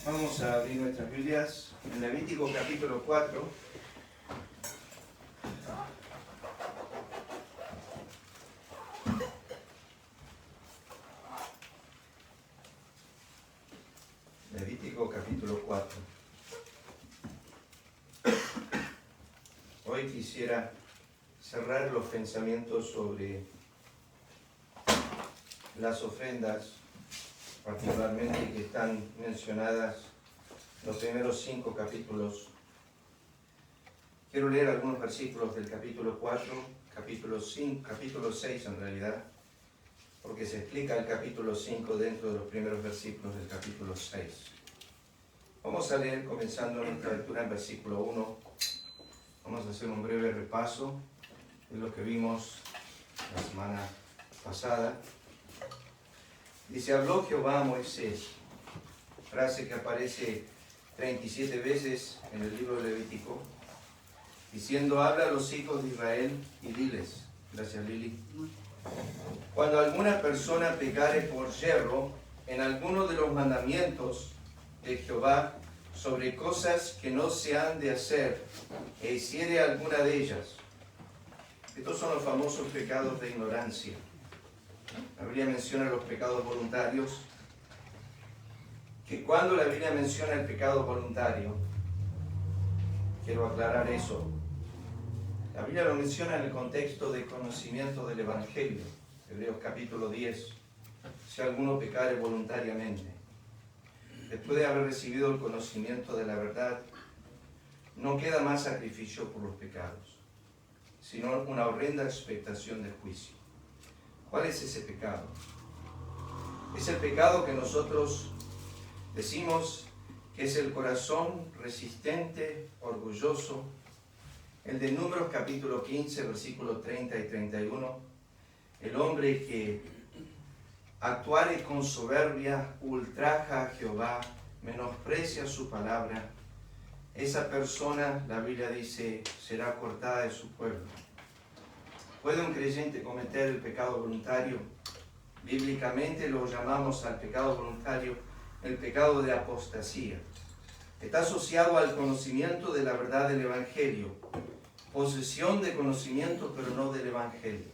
Vamos a abrir nuestras Biblias en Levítico capítulo 4. Levítico capítulo 4. Hoy quisiera cerrar los pensamientos sobre las ofrendas, particularmente que están mencionadas los primeros 5 capítulos. Quiero leer algunos versículos del capítulo 4, capítulo 5, capítulo 6 en realidad, porque se explica el capítulo 5 dentro de los primeros versículos del capítulo 6. Vamos a leer comenzando nuestra lectura en versículo 1. Vamos a hacer un breve repaso de lo que vimos la semana pasada. Dice: habló Jehová a Moisés, frase que aparece 37 veces en el libro de Levítico, diciendo: habla a los hijos de Israel y diles. Gracias, Lili. Cuando alguna persona pecare por yerro en alguno de los mandamientos de Jehová sobre cosas que no se han de hacer, e hiciere alguna de ellas. Estos son los famosos pecados de ignorancia. La Biblia menciona los pecados voluntarios, que cuando la Biblia menciona el pecado voluntario, quiero aclarar eso, la Biblia lo menciona en el contexto de conocimiento del Evangelio. Hebreos capítulo 10, si alguno pecare voluntariamente, después de haber recibido el conocimiento de la verdad, no queda más sacrificio por los pecados, sino una horrenda expectación de juicio. ¿Cuál es ese pecado? Es el pecado que nosotros decimos que es el corazón resistente, orgulloso, el de Números capítulo 15, versículos 30 y 31, el hombre que actuare con soberbia, ultraja a Jehová, menosprecia su palabra. Esa persona, la Biblia dice, será cortada de su pueblo. ¿Puede un creyente cometer el pecado voluntario? Bíblicamente lo llamamos al pecado voluntario el pecado de apostasía. Está asociado al conocimiento de la verdad del Evangelio, posesión de conocimiento pero no del Evangelio.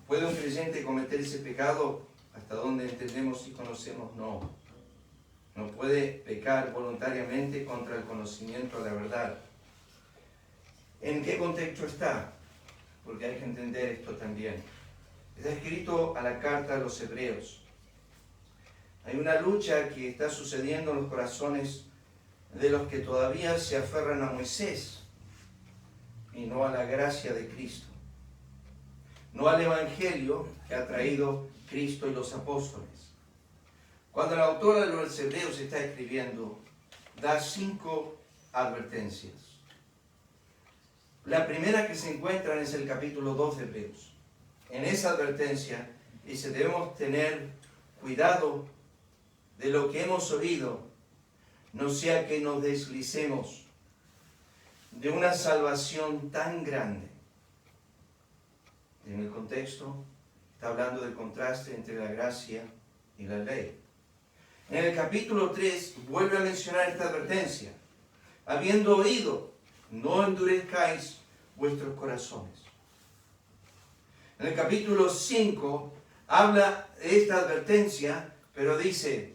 ¿Puede un creyente cometer ese pecado? Hasta donde entendemos y conocemos, no. No puede pecar voluntariamente contra el conocimiento de la verdad. ¿En qué contexto está? Porque hay que entender esto también. Está escrito a la carta a los Hebreos. Hay una lucha que está sucediendo en los corazones de los que todavía se aferran a Moisés y no a la gracia de Cristo, no al Evangelio que ha traído Cristo y los apóstoles. Cuando el autor de los Hebreos está escribiendo, da 5 advertencias. La primera que se encuentra es el capítulo 2 de Hebreos. En esa advertencia dice: debemos tener cuidado de lo que hemos oído, no sea que nos deslicemos de una salvación tan grande. En el contexto está hablando del contraste entre la gracia y la ley. En el capítulo 3 vuelve a mencionar esta advertencia: habiendo oído, no endurezcáis vuestros corazones. En el capítulo 5 habla de esta advertencia, pero dice: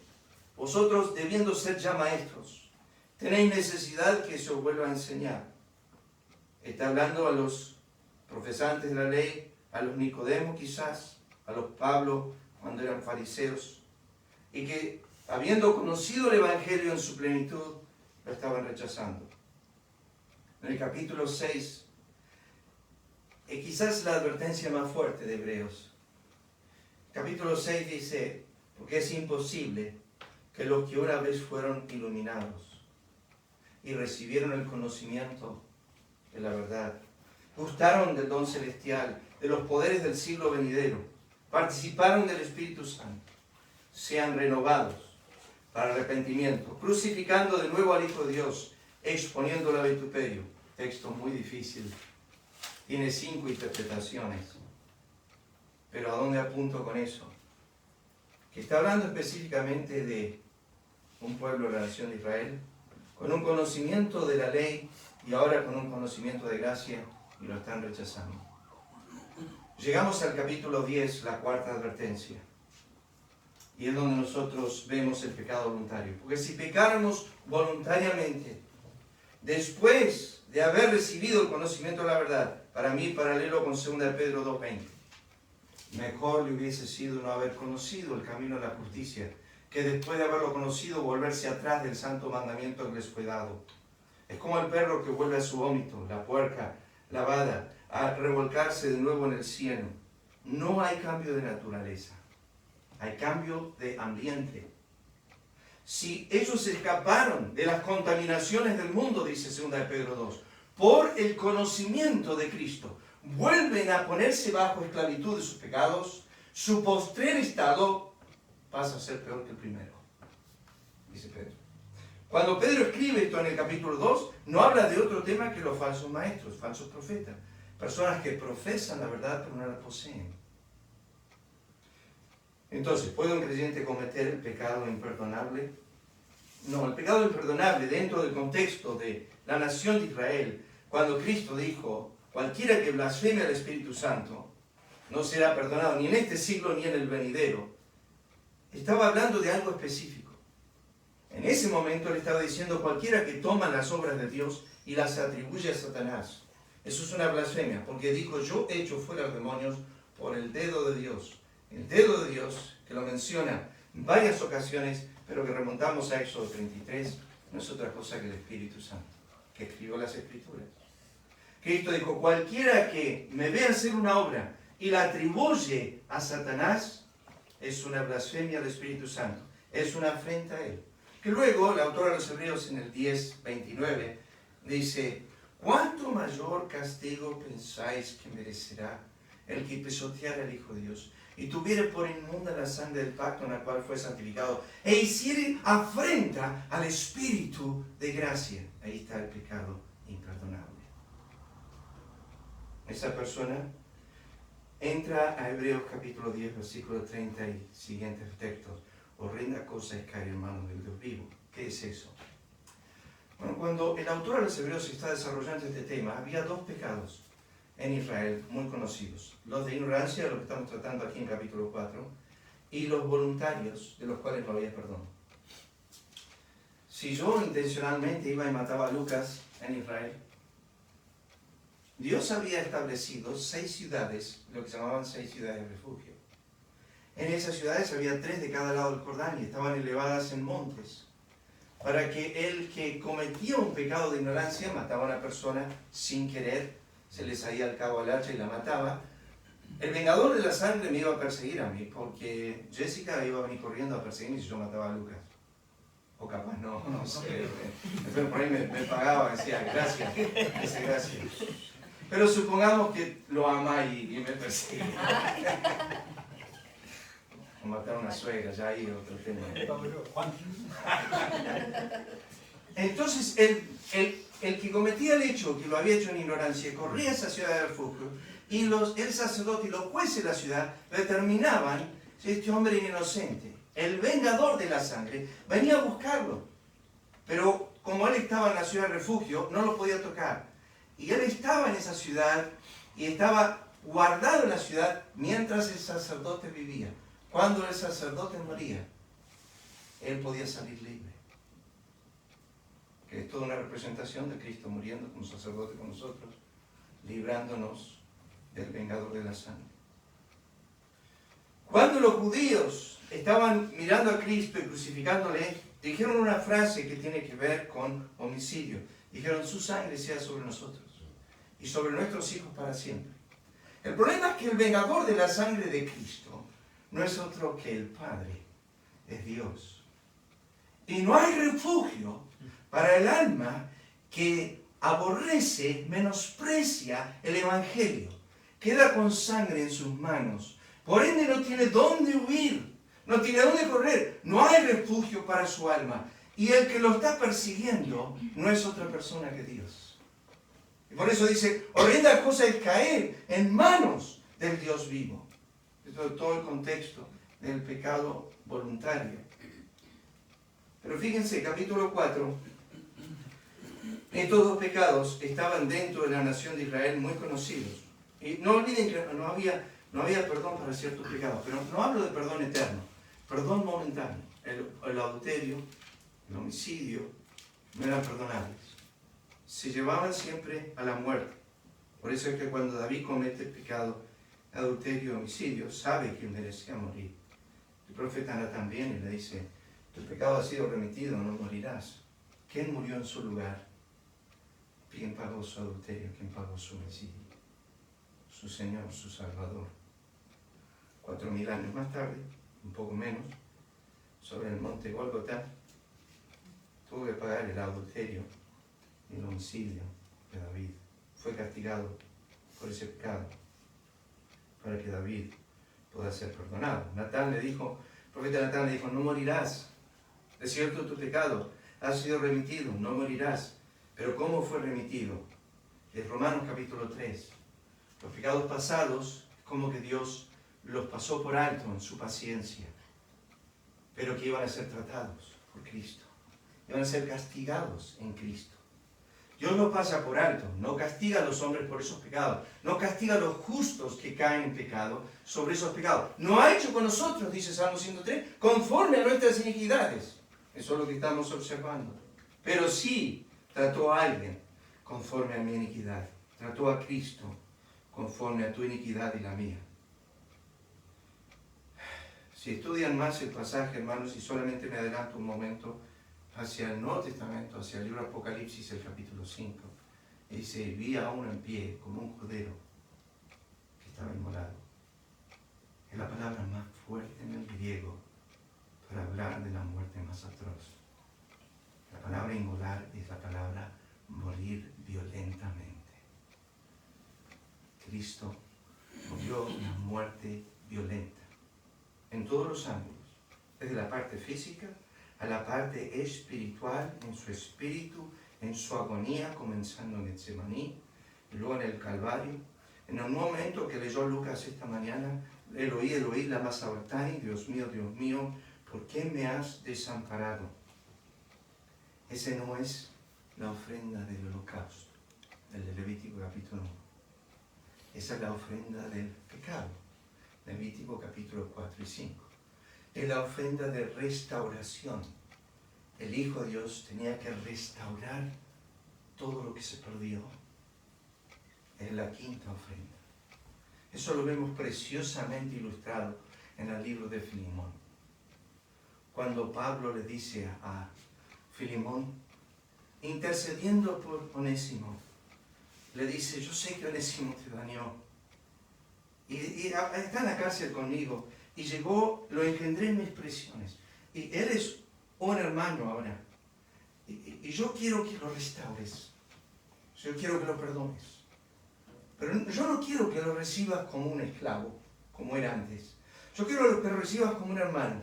vosotros, debiendo ser ya maestros, tenéis necesidad que se os vuelva a enseñar. Está hablando a los profesantes de la ley, a los Nicodemos quizás, a los Pablo cuando eran fariseos, y que habiendo conocido el Evangelio en su plenitud, lo estaban rechazando. En el capítulo 6, quizás la advertencia más fuerte de Hebreos. Capítulo 6 dice: porque es imposible que los que una vez fueron iluminados y recibieron el conocimiento de la verdad, gustaron del don celestial, de los poderes del siglo venidero, participaron del Espíritu Santo, sean renovados para arrepentimiento, crucificando de nuevo al Hijo de Dios, exponiéndolo al vituperio. Texto muy difícil, tiene 5 interpretaciones. Pero ¿a dónde apunto con eso? Que está hablando específicamente de un pueblo, la nación de Israel, con un conocimiento de la ley y ahora con un conocimiento de gracia, y lo están rechazando. Llegamos al capítulo 10, la cuarta advertencia, y es donde nosotros vemos el pecado voluntario. Porque si pecáramos voluntariamente, después de haber recibido el conocimiento de la verdad, para mí paralelo con 2 de Pedro 2:20, mejor le hubiese sido no haber conocido el camino de la justicia, que después de haberlo conocido volverse atrás del santo mandamiento que les fue dado. Es como el perro que vuelve a su vómito, la puerca lavada, a revolcarse de nuevo en el cielo. No hay cambio de naturaleza, hay cambio de ambiente. Si ellos escaparon de las contaminaciones del mundo, dice 2 de Pedro 2, por el conocimiento de Cristo, vuelven a ponerse bajo esclavitud de sus pecados, su postrer estado pasa a ser peor que el primero, dice Pedro. Cuando Pedro escribe esto en el capítulo 2, no habla de otro tema que los falsos maestros, falsos profetas, personas que profesan la verdad pero no la poseen. Entonces, ¿puede un creyente cometer el pecado imperdonable? No, el pecado imperdonable dentro del contexto de la nación de Israel, cuando Cristo dijo, cualquiera que blasfeme al Espíritu Santo no será perdonado ni en este siglo ni en el venidero, estaba hablando de algo específico. En ese momento le estaba diciendo, cualquiera que toma las obras de Dios y las atribuye a Satanás, eso es una blasfemia, porque dijo, yo echo fuera a los demonios por el dedo de Dios. El dedo de Dios, que lo menciona en varias ocasiones, pero que remontamos a Éxodo 33, no es otra cosa que el Espíritu Santo, que escribió las Escrituras. Cristo dijo, cualquiera que me vea hacer una obra y la atribuye a Satanás, es una blasfemia al Espíritu Santo, es una afrenta a Él. Que luego, el autor de los Hebreos en el 10:29, dice, ¿cuánto mayor castigo pensáis que merecerá el que pisoteara al Hijo de Dios y tuviere por inmunda la sangre del pacto en la cual fue santificado e hiciere afrenta al Espíritu de gracia? Ahí está el pecado imperdonable. Esa persona entra a Hebreos capítulo 10, versículo 30 y siguientes textos. Horrenda cosa es caer en manos del Dios vivo. ¿Qué es eso? Bueno, cuando el autor de los Hebreos está desarrollando este tema, había dos pecados en Israel muy conocidos. Los de ignorancia, de lo que estamos tratando aquí en capítulo 4, y los voluntarios, de los cuales no había perdón. Si yo intencionalmente iba y mataba a Lucas en Israel, Dios había establecido 6 ciudades, lo que se llamaban 6 ciudades de refugio. En esas ciudades había 3 de cada lado del Jordán y estaban elevadas en montes, para que el que cometía un pecado de ignorancia mataba a una persona sin querer, se le salía al cabo al hacha y la mataba. El vengador de la sangre me iba a perseguir a mí, porque Jessica iba a venir corriendo a perseguirme si yo mataba a Lucas. O capaz no sé. Pero por ahí me pagaba, decía, gracias, dice gracias. Pero supongamos que lo ama y me persigue. O matar a una suegra, ya ahí otro tema. Entonces, el que cometía el hecho, que lo había hecho en ignorancia, corría a esa ciudad de refugio, y el sacerdote y los jueces de la ciudad determinaban si este hombre era inocente. El vengador de la sangre venía a buscarlo, pero como él estaba en la ciudad de refugio, no lo podía tocar. Y él estaba en esa ciudad y estaba guardado en la ciudad mientras el sacerdote vivía. Cuando el sacerdote moría, él podía salir libre. Que es toda una representación de Cristo muriendo como sacerdote con nosotros, librándonos del vengador de la sangre. Cuando los judíos estaban mirando a Cristo y crucificándole, dijeron una frase que tiene que ver con homicidio. Dijeron, su sangre sea sobre nosotros y sobre nuestros hijos para siempre. El problema es que el vengador de la sangre de Cristo no es otro que el Padre, es Dios. Y no hay refugio para el alma que aborrece, menosprecia el Evangelio. Queda con sangre en sus manos. Por ende no tiene dónde huir, no tiene dónde correr. No hay refugio para su alma. Y el que lo está persiguiendo no es otra persona que Dios. Y por eso dice, horrenda cosa es caer en manos del Dios vivo. Esto es todo el contexto del pecado voluntario. Pero fíjense, capítulo 4, estos dos pecados estaban dentro de la nación de Israel muy conocidos. Y no olviden que no había perdón para ciertos pecados, pero no hablo de perdón eterno, perdón momentáneo. El adulterio, el homicidio, no eran perdonables. Se llevaban siempre a la muerte. Por eso es que cuando David comete el pecado, adulterio y homicidio, sabe que merecía morir. El profeta Natán viene y le dice, tu pecado ha sido remitido, no morirás. ¿Quién murió en su lugar? ¿Quién pagó su adulterio? ¿Quién pagó su homicidio? Su Señor, su Salvador. 4000 años más tarde, un poco menos, sobre el monte Gólgota, tuvo que pagar el adulterio y el homicidio de David. Fue castigado por ese pecado para que David pueda ser perdonado. Natán le dijo, el profeta Natán le dijo, no morirás. De cierto tu pecado ha sido remitido, no morirás. Pero ¿cómo fue remitido? En Romanos capítulo 3. Los pecados pasados, como que Dios los pasó por alto en su paciencia, pero que iban a ser tratados por Cristo. Iban a ser castigados en Cristo. Dios los pasa por alto, no castiga a los hombres por esos pecados, no castiga a los justos que caen en pecado sobre esos pecados. No ha hecho con nosotros, dice Salmo 103, conforme a nuestras iniquidades. Eso es lo que estamos observando. Pero sí trató a alguien conforme a mi iniquidad. Trató a Cristo conforme a tu iniquidad y la mía. Si estudian más el pasaje, hermanos, y solamente me adelanto un momento hacia el Nuevo Testamento, hacia el libro de Apocalipsis, el capítulo 5, y dice, vi a uno en pie como un cordero que estaba inmolado. Es la palabra más fuerte en el griego para hablar de la muerte más atroz. La palabra inmolar es la palabra morir violentamente. Cristo murió una muerte violenta en todos los ángulos, desde la parte física a la parte espiritual, en su espíritu, en su agonía, comenzando en Getsemaní, y luego en el Calvario. En el momento que leyó Lucas esta mañana, Eloí, Eloí, lama sabactani, Dios mío, ¿por qué me has desamparado? Ese no es la ofrenda del holocausto, del Levítico capítulo 1. Esa es la ofrenda del pecado, Levítico capítulo 4 y 5. Es la ofrenda de restauración. El Hijo de Dios tenía que restaurar todo lo que se perdió. Es la quinta ofrenda. Eso lo vemos preciosamente ilustrado en el libro de Filemón. Cuando Pablo le dice a Filemón, intercediendo por Onésimo, le dice, yo sé que Onésimo te dañó, y está en la cárcel conmigo, y llegó, lo engendré en mis prisiones, y él es un hermano ahora, y yo quiero que lo restaures, yo quiero que lo perdones, pero yo no quiero que lo recibas como un esclavo, como era antes, yo quiero que lo recibas como un hermano,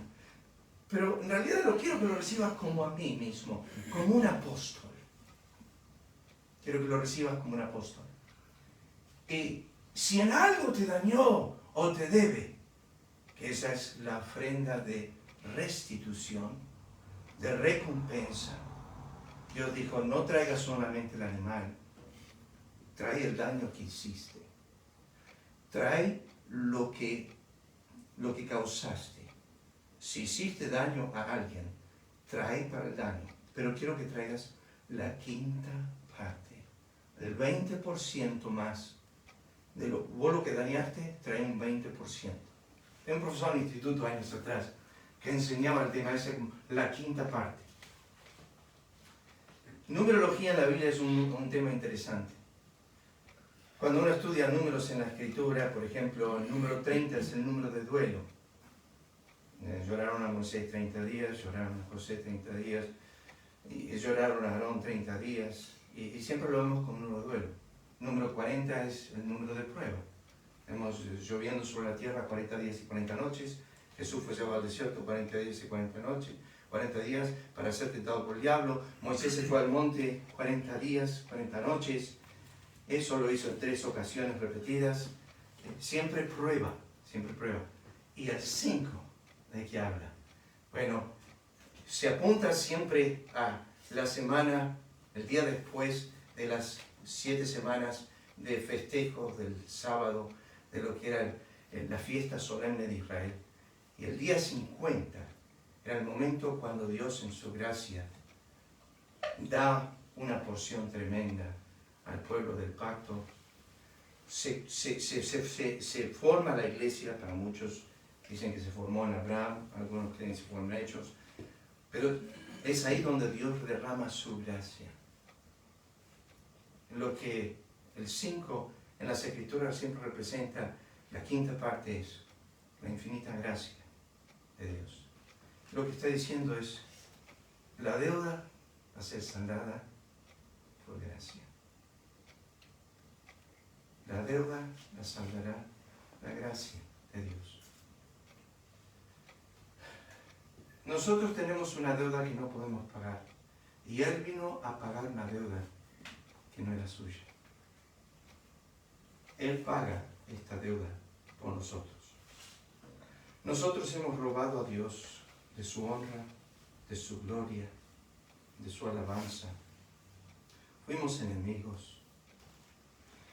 pero en realidad lo quiero que lo recibas como a mí mismo, como un apóstol. Quiero que lo recibas como un apóstol. Y si en algo te dañó o te debe, que esa es la ofrenda de restitución, de recompensa. Dios dijo, no traigas solamente el animal, trae el daño que hiciste. Trae lo que causaste. Si hiciste daño a alguien, trae para el daño. Pero quiero que traigas la quinta parte. El 20% más de vos lo que dañaste, trae un 20%. Hay un profesor en el instituto años atrás que enseñaba el tema ese, la quinta parte. Numerología en la Biblia es un tema interesante. Cuando uno estudia números en la escritura, por ejemplo, el número 30 es el número de duelo. Lloraron a Moisés 30 días, lloraron a José 30 días, y lloraron a Aarón 30 días. Y siempre lo vemos como un número de duelo. Número 40 es el número de prueba. Vemos lloviendo sobre la tierra 40 días y 40 noches. Jesús fue llevado al desierto 40 días y 40 noches. 40 días para ser tentado por el diablo. Moisés se fue al monte 40 días, 40 noches. Eso lo hizo en 3 ocasiones repetidas. Siempre prueba, siempre prueba. Y el 5, ¿de qué habla? Bueno, se apunta siempre a la semana, el día después de las 7 semanas de festejos del sábado, de lo que era la fiesta solemne de Israel. Y el día 50 era el momento cuando Dios en su gracia da una porción tremenda al pueblo del pacto. Se forma la iglesia, para muchos dicen que se formó en Abraham, algunos creen que se formó en Hechos, pero es ahí donde Dios derrama su gracia. Lo que el 5 en las Escrituras siempre representa, la quinta parte es la infinita gracia de Dios. Lo que está diciendo es, la deuda va a ser saldada por gracia. La deuda la saldará la gracia de Dios. Nosotros tenemos una deuda que no podemos pagar. Y Él vino a pagar una deuda que no era suya. Él paga esta deuda por nosotros. Nosotros hemos robado a Dios de su honra, de su gloria, de su alabanza. Fuimos enemigos.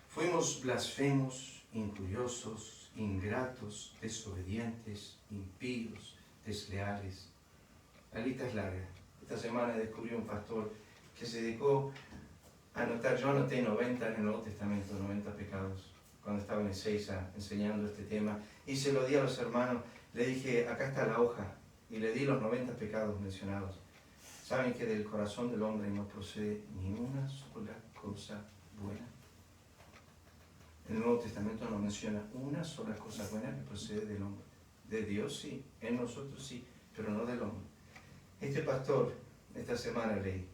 Fuimos blasfemos, injuriosos, ingratos, desobedientes, impíos, desleales. La lista es larga. Esta semana descubrí un pastor que se dedicó a anotar, yo anoté 90 en el Nuevo Testamento, 90 pecados, cuando estaba en Ezeiza enseñando este tema, y se lo di a los hermanos, le dije, acá está la hoja, y le di los 90 pecados mencionados. ¿Saben que del corazón del hombre no procede ni una sola cosa buena? El Nuevo Testamento no menciona una sola cosa buena que procede del hombre. De Dios sí, en nosotros sí, pero no del hombre. Este pastor, esta semana le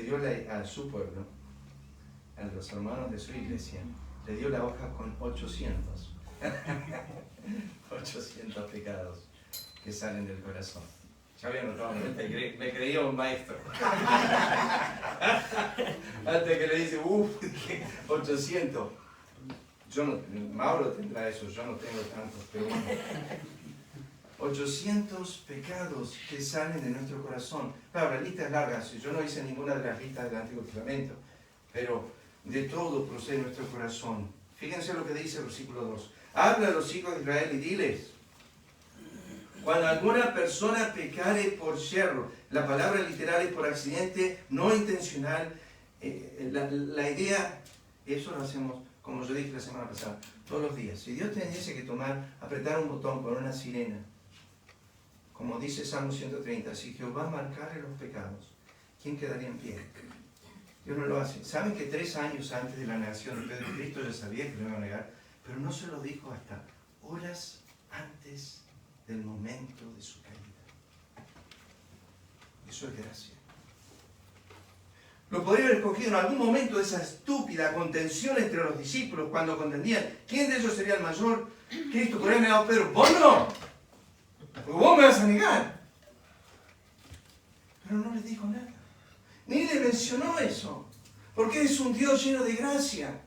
dio a su pueblo, a los hermanos de su iglesia, le dio la hoja con 800. 800 pecados que salen del corazón. Ya había notado, me creía un maestro. Antes que le dice, 800. Yo no, Mauro tendrá eso, yo no tengo tantos, pero bueno. 800 pecados que salen de nuestro corazón. Claro, la lista es larga, yo no hice ninguna de las listas del Antiguo Testamento, pero de todo procede nuestro corazón. Fíjense lo que dice el versículo 2. Habla a los hijos de Israel y diles, cuando alguna persona pecare por yerro, la palabra literal es por accidente, no intencional, la idea, eso lo hacemos, como yo dije la semana pasada, todos los días. Si Dios tuviese que apretar un botón con una sirena, como dice Salmo 130, si Jehová marcare los pecados, ¿quién quedaría en pie? Dios no lo hace. ¿Saben que 3 años antes de la negación de Pedro, Cristo ya sabía que lo iba a negar? Pero no se lo dijo hasta horas antes del momento de su caída. Eso es gracia. Lo podría haber escogido en algún momento de esa estúpida contención entre los discípulos cuando contendían quién de ellos sería el mayor. Cristo podría haber negado a Pedro. ¡Vos no! Porque vos me vas a negar. Pero no le dijo nada. Ni le mencionó eso. Porque es un Dios lleno de gracia.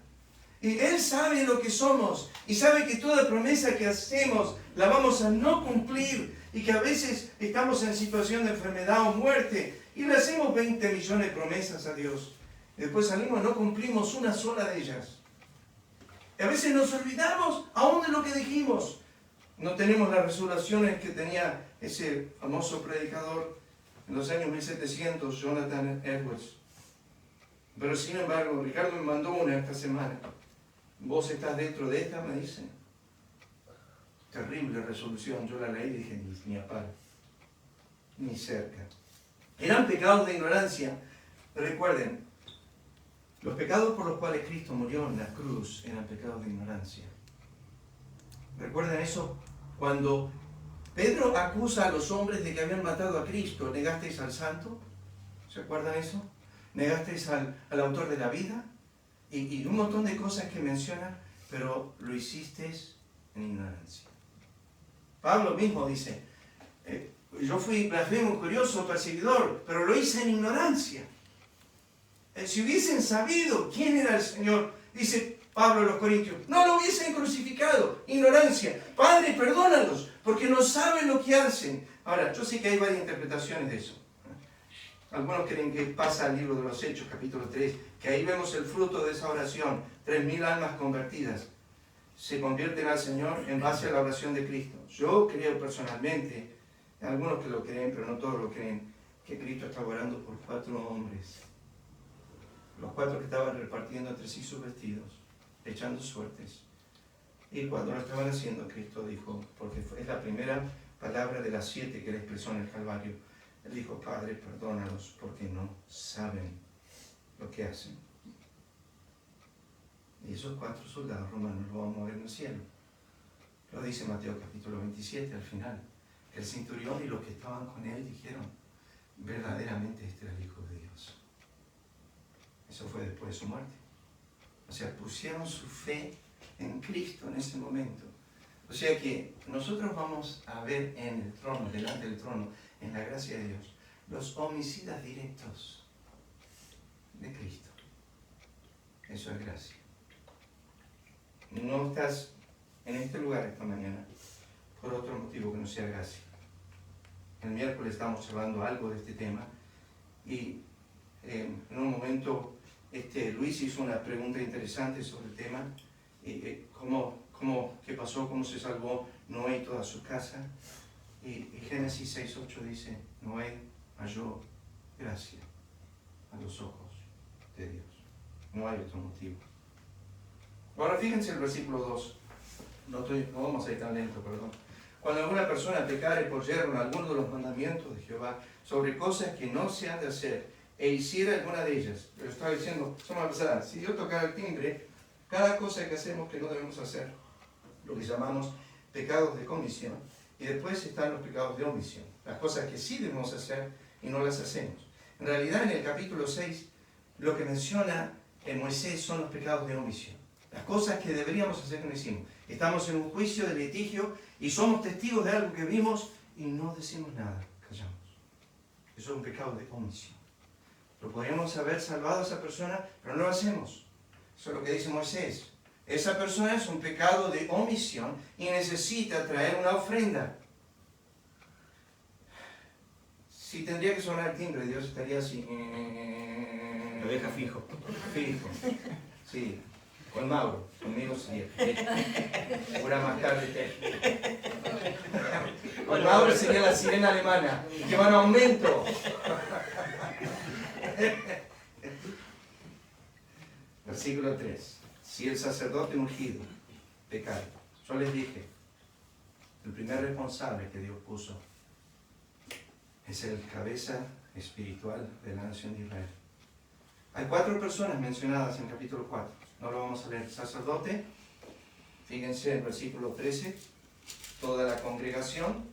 Y Él sabe lo que somos. Y sabe que toda promesa que hacemos la vamos a no cumplir. Y que a veces estamos en situación de enfermedad o muerte. Y le hacemos 20 millones de promesas a Dios. Y después salimos y no cumplimos una sola de ellas. Y a veces nos olvidamos aún de lo que dijimos. No tenemos las resoluciones que tenía ese famoso predicador en los años 1700, Jonathan Edwards. Pero sin embargo, Ricardo me mandó una esta semana. Vos estás dentro de esta, me dicen. Terrible resolución. Yo la leí y dije, ni a palo. Ni cerca. Eran pecados de ignorancia. Recuerden, los pecados por los cuales Cristo murió en la cruz eran pecados de ignorancia. ¿Recuerden eso? Cuando Pedro acusa a los hombres de que habían matado a Cristo, ¿negasteis al santo? ¿Se acuerdan eso? ¿Negasteis al autor de la vida? Y un montón de cosas que menciona, pero lo hicisteis en ignorancia. Pablo mismo dice, yo fui blasfemo, curioso, perseguidor, pero lo hice en ignorancia. Si hubiesen sabido quién era el Señor, dice Pablo a los Corintios, no lo hubiesen crucificado. Ignorancia. Padre, perdónalos, porque no saben lo que hacen. Ahora, yo sé que hay varias interpretaciones de eso. Algunos creen que pasa al libro de los Hechos, capítulo 3, que ahí vemos el fruto de esa oración, 3.000 almas convertidas se convierten al Señor en base a la oración de Cristo. Yo creo personalmente, algunos que lo creen, pero no todos lo creen, que Cristo estaba orando por 4 hombres. Los 4 que estaban repartiendo entre sí sus vestidos, echando suertes. Y cuando lo estaban haciendo, Cristo dijo, porque es la primera palabra de las 7 que él expresó en el Calvario, él dijo, Padre, perdónalos porque no saben lo que hacen. Y esos 4 soldados romanos lo vamos a ver en el cielo. Lo dice Mateo capítulo 27 al final, que el centurión y los que estaban con él dijeron, verdaderamente este era el Hijo de Dios. Eso fue después de su muerte. O sea, pusieron su fe en Cristo en ese momento. O sea que nosotros vamos a ver en el trono, delante del trono, en la gracia de Dios, los homicidas directos de Cristo. Eso es gracia. No estás en este lugar esta mañana por otro motivo que no sea gracia. El miércoles estamos hablando algo de este tema y en un momento Luis hizo una pregunta interesante sobre el tema, qué pasó, cómo se salvó Noé y toda su casa. Y Génesis 6:8 dice, Noé halló gracia a los ojos de Dios. No hay otro motivo. Ahora fíjense el versículo 2. No vamos a ir tan lento, perdón. Cuando alguna persona pecare por yerro en alguno de los mandamientos de Jehová sobre cosas que no se han de hacer e hiciera alguna de ellas. Pero estaba diciendo, si yo tocara el timbre, cada cosa que hacemos que no debemos hacer, lo que llamamos pecados de comisión, y después están los pecados de omisión, las cosas que sí debemos hacer y no las hacemos. En realidad en el capítulo 6 lo que menciona en Moisés son los pecados de omisión, las cosas que deberíamos hacer que no hicimos. Estamos en un juicio de litigio y somos testigos de algo que vimos y no decimos nada, callamos. Eso es un pecado de omisión. Lo podríamos haber salvado a esa persona, pero no lo hacemos. Eso es lo que dice Moisés. Esa persona es un pecado de omisión y necesita traer una ofrenda. Si tendría que sonar el timbre, Dios estaría así. Lo deja fijo. Fijo. Sí. Con Mauro. Conmigo sí. Una más tarde. Con Mauro sería la sirena alemana. Que va en aumento. Versículo 3. Si el sacerdote ungido pecare, yo les dije, el primer responsable que Dios puso es el cabeza espiritual de la nación de Israel. Hay 4 personas mencionadas en capítulo 4, no lo vamos a leer. El sacerdote, fíjense en el versículo 13, toda la congregación,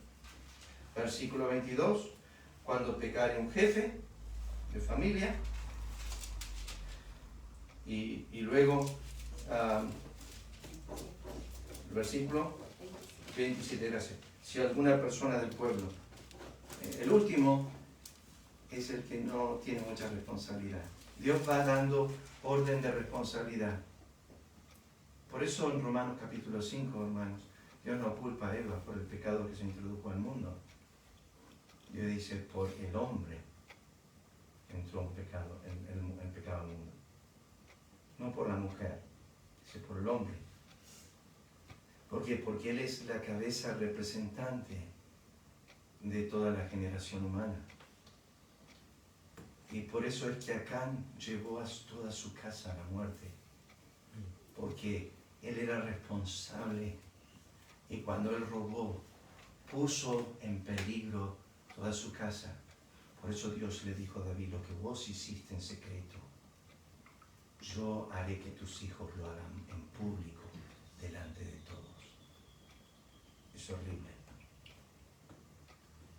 versículo 22, cuando pecare un jefe de familia, y luego el versículo 27, gracias. Si alguna persona del pueblo, el último es el que no tiene mucha responsabilidad. Dios va dando orden de responsabilidad. Por eso en Romanos capítulo 5, hermanos, Dios no culpa a Eva por el pecado que se introdujo al mundo. Dios dice, por el hombre entró un pecado, el pecado al mundo. No por la mujer, dice por el hombre. ¿Por qué? Porque Él es la cabeza representante de toda la generación humana. Y por eso es que Acán llevó a toda su casa a la muerte. Porque él era responsable. Y cuando él robó, puso en peligro toda su casa. Por eso Dios le dijo a David, lo que vos hiciste en secreto, yo haré que tus hijos lo hagan en público, delante de todos. Es horrible.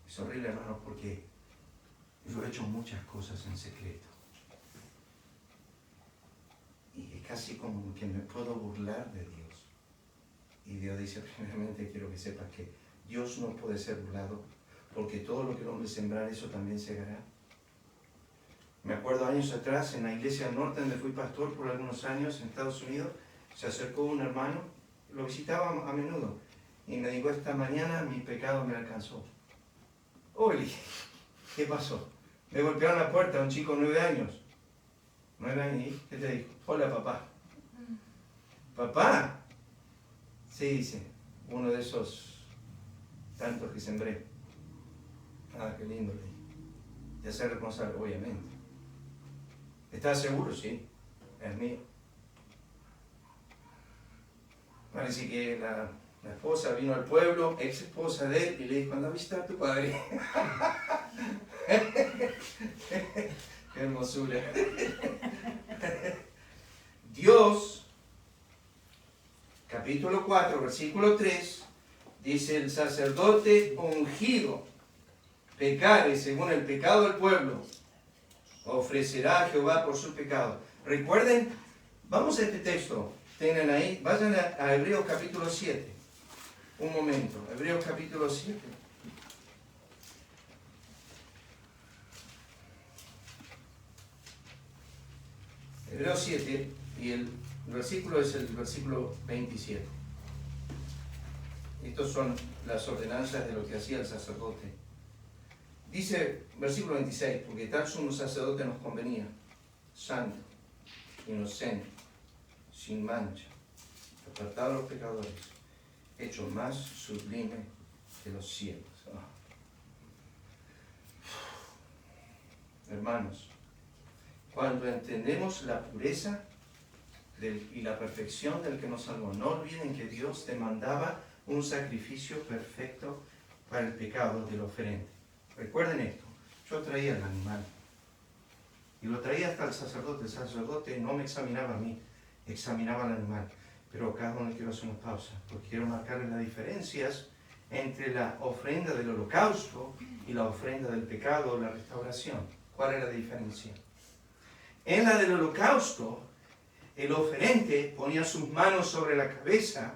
Es horrible, hermano, porque yo he hecho muchas cosas en secreto. Y es casi como que me puedo burlar de Dios. Y Dios dice, primeramente quiero que sepas que Dios no puede ser burlado, porque todo lo que el hombre sembrar, eso también segará. Me acuerdo años atrás, en la iglesia del norte, donde fui pastor por algunos años en Estados Unidos, se acercó un hermano, lo visitaba a menudo, y me dijo, esta mañana mi pecado me alcanzó. Oye, ¿qué pasó? Me golpearon la puerta, un chico de 9 años. 9 años, ¿y qué te dijo? Hola, papá. ¿Papá? Sí, dice, uno de esos tantos que sembré. Ah, qué lindo, le dije. Ya ser responsable, obviamente. ¿Estás seguro? Sí, es mío. Parece que la esposa vino al pueblo, ex esposa de él, y le dijo, anda a visitar a tu padre. Qué hermosura. Dios, capítulo 4, versículo 3, dice, el sacerdote ungido pecare según el pecado del pueblo, ofrecerá a Jehová por su pecado. Recuerden, vamos a este texto, tienen ahí, vayan a Hebreos capítulo 7. Un momento, Hebreos capítulo 7. Hebreos 7, y el versículo es el versículo 27. Estas son las ordenanzas de lo que hacía el sacerdote. Dice, versículo 26, porque tal sumo sacerdote nos convenía, santo, inocente, sin mancha, apartado de los pecadores, hecho más sublime que los cielos. Hermanos, cuando entendemos la pureza y la perfección del que nos salvó, no olviden que Dios demandaba un sacrificio perfecto para el pecado del oferente. Recuerden esto, yo traía el animal y lo traía hasta el sacerdote no me examinaba a mí, examinaba al animal. Pero acá es donde quiero hacer una pausa, porque quiero marcarles las diferencias entre la ofrenda del holocausto y la ofrenda del pecado o la restauración. ¿Cuál es la diferencia? En la del holocausto, el oferente ponía sus manos sobre la cabeza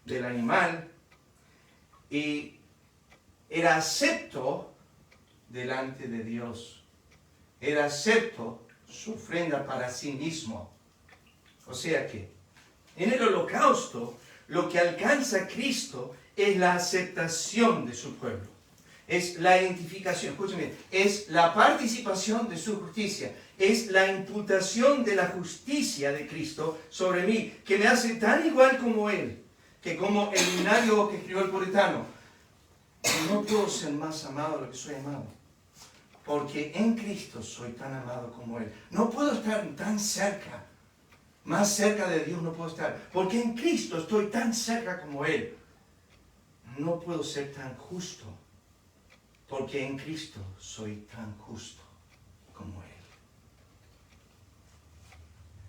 del animal y era acepto delante de Dios. Era acepto su ofrenda para sí mismo. O sea que, en el holocausto, lo que alcanza Cristo es la aceptación de su pueblo. Es la identificación, escúcheme, es la participación de su justicia. Es la imputación de la justicia de Cristo sobre mí, que me hace tan igual como Él, que como el himnario que escribió el puritano. No puedo ser más amado de lo que soy amado, porque en Cristo soy tan amado como Él. No puedo estar tan cerca, más cerca de Dios no puedo estar, porque en Cristo estoy tan cerca como Él. No puedo ser tan justo, porque en Cristo soy tan justo como Él.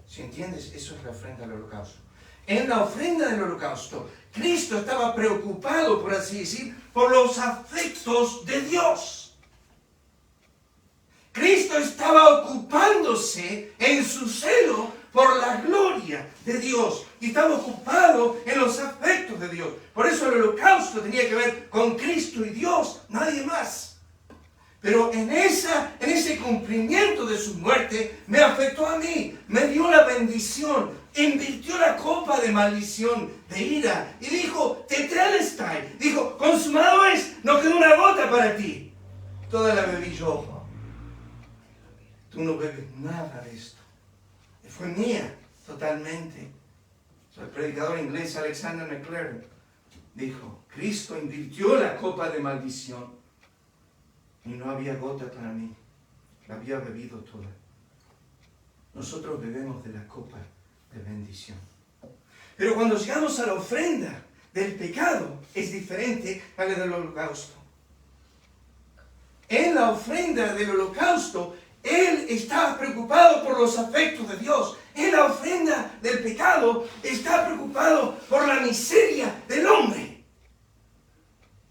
¿Sí entiendes? Eso es la ofrenda del holocausto. En la ofrenda del holocausto, Cristo estaba preocupado, por así decir, por los afectos de Dios. Cristo estaba ocupándose en su celo por la gloria de Dios. Y estaba ocupado en los afectos de Dios. Por eso el holocausto tenía que ver con Cristo y Dios, nadie más. Pero en ese cumplimiento de su muerte, me afectó a mí, me dio la bendición, invirtió la copa de maldición, de ira, y dijo, tetelestai, dijo, consumado es, no quedó una gota para ti. Toda la bebí yo. Tú no bebes nada de esto. Fue mía, totalmente. El predicador inglés Alexander McLaren dijo, Cristo invirtió la copa de maldición. Y no había gota para mí, la había bebido toda. Nosotros bebemos de la copa de bendición. Pero cuando llegamos a la ofrenda del pecado, es diferente a la del holocausto. En la ofrenda del holocausto, Él estaba preocupado por los afectos de Dios. En la ofrenda del pecado, está preocupado por la miseria del hombre.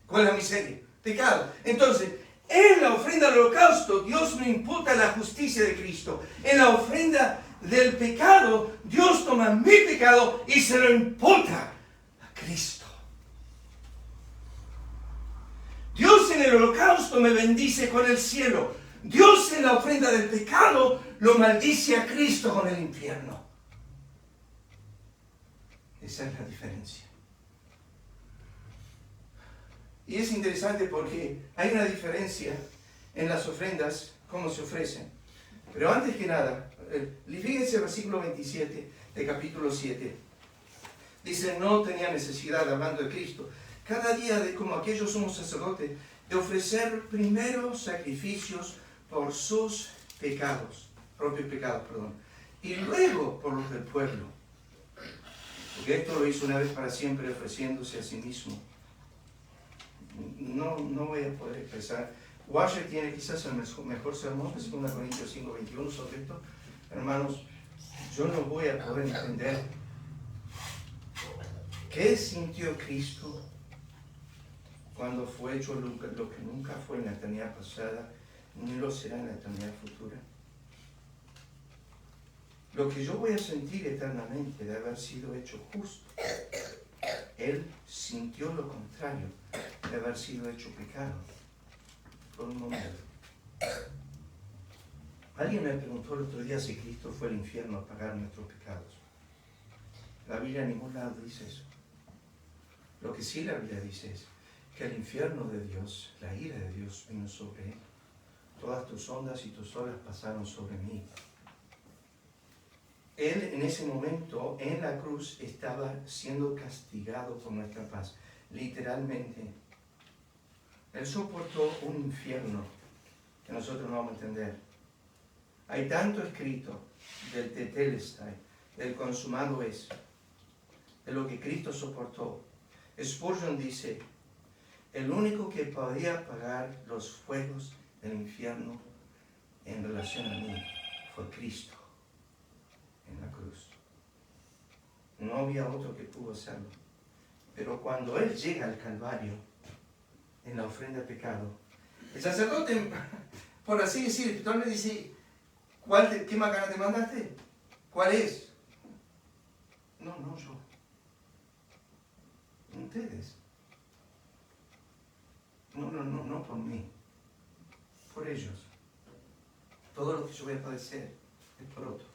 ¿Cuál es la miseria? Pecado. Entonces, en la ofrenda del holocausto, Dios me imputa la justicia de Cristo. En la ofrenda del pecado, Dios toma mi pecado y se lo imputa a Cristo. Dios en el holocausto me bendice con el cielo. Dios en la ofrenda del pecado lo maldice a Cristo con el infierno. Esa es la diferencia. Y es interesante porque hay una diferencia en las ofrendas, cómo se ofrecen. Pero antes que nada, fíjense el versículo 27 de capítulo 7. Dice, no tenía necesidad, hablando de Cristo, cada día de como aquellos sumos sacerdotes, de ofrecer primero sacrificios por sus pecados, propios pecados, perdón, y luego por los del pueblo. Porque esto lo hizo una vez para siempre, ofreciéndose a sí mismo. No voy a poder expresar. Washer tiene quizás el mejor sermón de 2 Corintios 5:21 sobre esto. Hermanos, yo no voy a poder entender qué sintió Cristo cuando fue hecho lo que nunca fue en la eternidad pasada, ni lo será en la eternidad futura. Lo que yo voy a sentir eternamente de haber sido hecho justo, Él sintió lo contrario de haber sido hecho pecado. Por un momento. Alguien me preguntó el otro día si Cristo fue al infierno a pagar nuestros pecados. La Biblia en ningún lado dice eso. Lo que sí la Biblia dice es que el infierno de Dios, la ira de Dios vino sobre Él. Todas tus ondas y tus olas pasaron sobre mí. Él en ese momento en la cruz estaba siendo castigado por nuestra paz. Literalmente. Él soportó un infierno que nosotros no vamos a entender. Hay tanto escrito del tetelestai, del consumado es, de lo que Cristo soportó. Spurgeon dice, el único que podía pagar los fuegos del infierno en relación a mí fue Cristo en la cruz. No había otro que pudo hacerlo. Pero cuando Él llega al Calvario, en la ofrenda de pecado, el sacerdote, por así decir, el pastor le dice, ¿qué macana te mandaste? ¿Cuál es? No yo. Ustedes. No por mí. Por ellos. Todo lo que yo voy a padecer es por otro.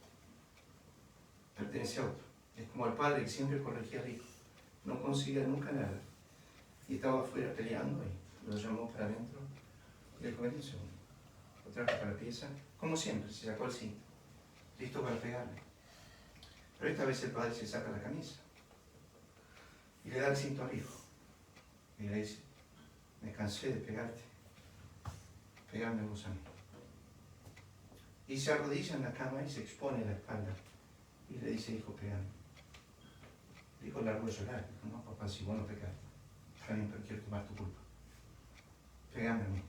Pertenece a otro. Es como el padre que siempre corregía al hijo. No consigue nunca nada. Y estaba afuera peleando y lo llamó para adentro. Y le dijo, vete un segundo. Lo trajo para la pieza. Como siempre, se sacó el cinto. Listo para pegarle. Pero esta vez el padre se saca la camisa. Y le da el cinto al hijo. Y le dice, me cansé de pegarte. Pegame vos a mí. Y se arrodilla en la cama y se expone la espalda. Y le dice, hijo, pegame. El hijo largó de llorar. Dijo, no, papá, si vos no pecaste. Está bien, pero quiero tomar tu culpa. Pégame a mí.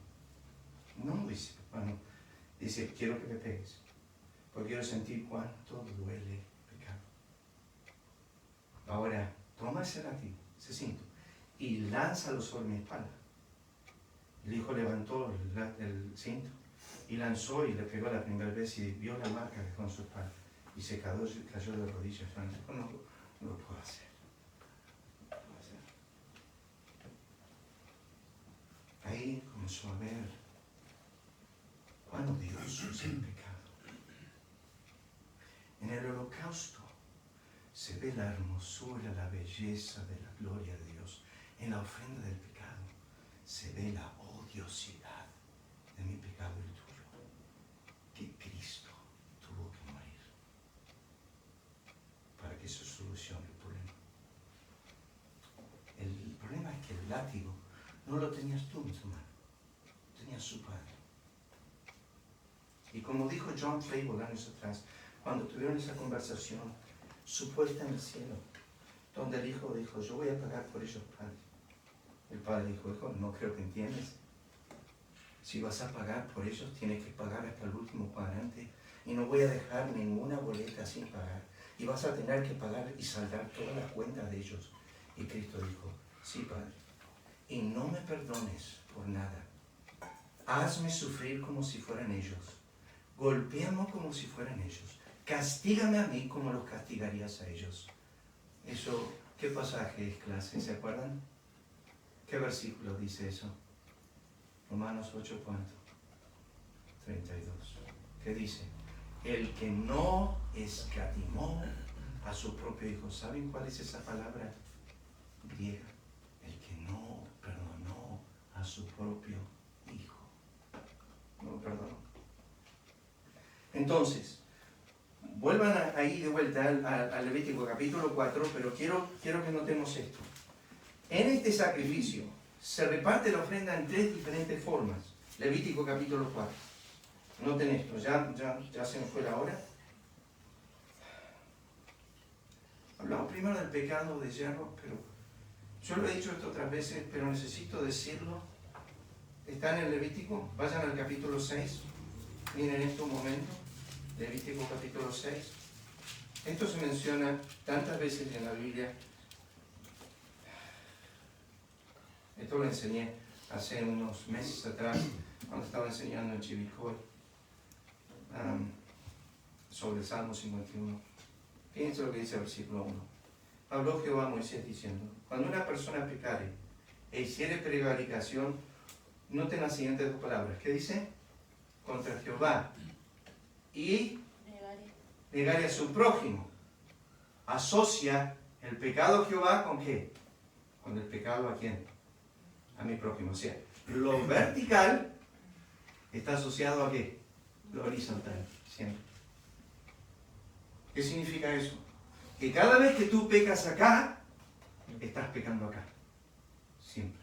No, dice, papá, no. Dice, quiero que me pegues. Porque quiero sentir cuánto duele el pecado. Ahora, toma ese látigo, ese cinto, y lánzalo sobre mi espalda. El hijo levantó el cinto y lanzó y le pegó la primera vez y vio la marca que dejó en su espalda. Y se cayó de rodillas. No lo puedo hacer. Ahí comenzó a ver cuán odioso es el pecado. En el holocausto se ve la hermosura, la belleza de la gloria de Dios. En la ofrenda del pecado se ve la odiosidad de mi pecado y el tuyo. Que Cristo tuvo que morir para que se solucione el problema. El problema es que el látigo no lo tenías tú en tu mano, tenías su padre. Y como dijo John Flavel años atrás, cuando tuvieron esa conversación, supuesta en el cielo, donde el hijo dijo, yo voy a pagar por ellos, padre. El padre dijo, hijo, no creo que entiendes. Si vas a pagar por ellos, tienes que pagar hasta el último cuadrante. Y no voy a dejar ninguna boleta sin pagar. Y vas a tener que pagar y saldar todas las cuentas de ellos. Y Cristo dijo, sí, padre. Y no me perdones por nada. Hazme sufrir como si fueran ellos. Golpéame como si fueran ellos. Castígame a mí como los castigarías a ellos. Eso, ¿qué pasaje es, clase? ¿Se acuerdan? ¿Qué versículo dice eso? Romanos 8, ¿cuánto? 32. ¿Qué dice? El que no escatimó a su propio hijo. ¿Saben cuál es esa palabra griega? El que no perdonó a su propio Hijo. No, perdón. Entonces, vuelvan ahí de vuelta al Levítico capítulo 4, pero quiero que notemos esto. En este sacrificio se reparte la ofrenda en 3 diferentes formas. Levítico capítulo 4. Noten esto, ya se me fue la hora. Hablamos primero del pecado de yerro, pero yo lo he dicho esto otras veces, pero necesito decirlo. Está en el Levítico, vayan al capítulo 6, miren esto un momento, Levítico capítulo 6. Esto se menciona tantas veces en la Biblia. Esto lo enseñé hace unos meses atrás, cuando estaba enseñando en Chivicoy, sobre el Salmo 51. Fíjense lo que dice el versículo 1. Habló Jehová a Moisés diciendo: cuando una persona pecare e hiciere prevaricación, noten las siguientes 2 palabras. ¿Qué dice? Contra Jehová. Y negare a su prójimo. Asocia el pecado a Jehová ¿con qué? Con el pecado ¿a quién? A mi prójimo. O sea, lo vertical está asociado ¿a qué? Lo horizontal, siempre. ¿Qué significa eso? Que cada vez que tú pecas acá, estás pecando acá. Siempre.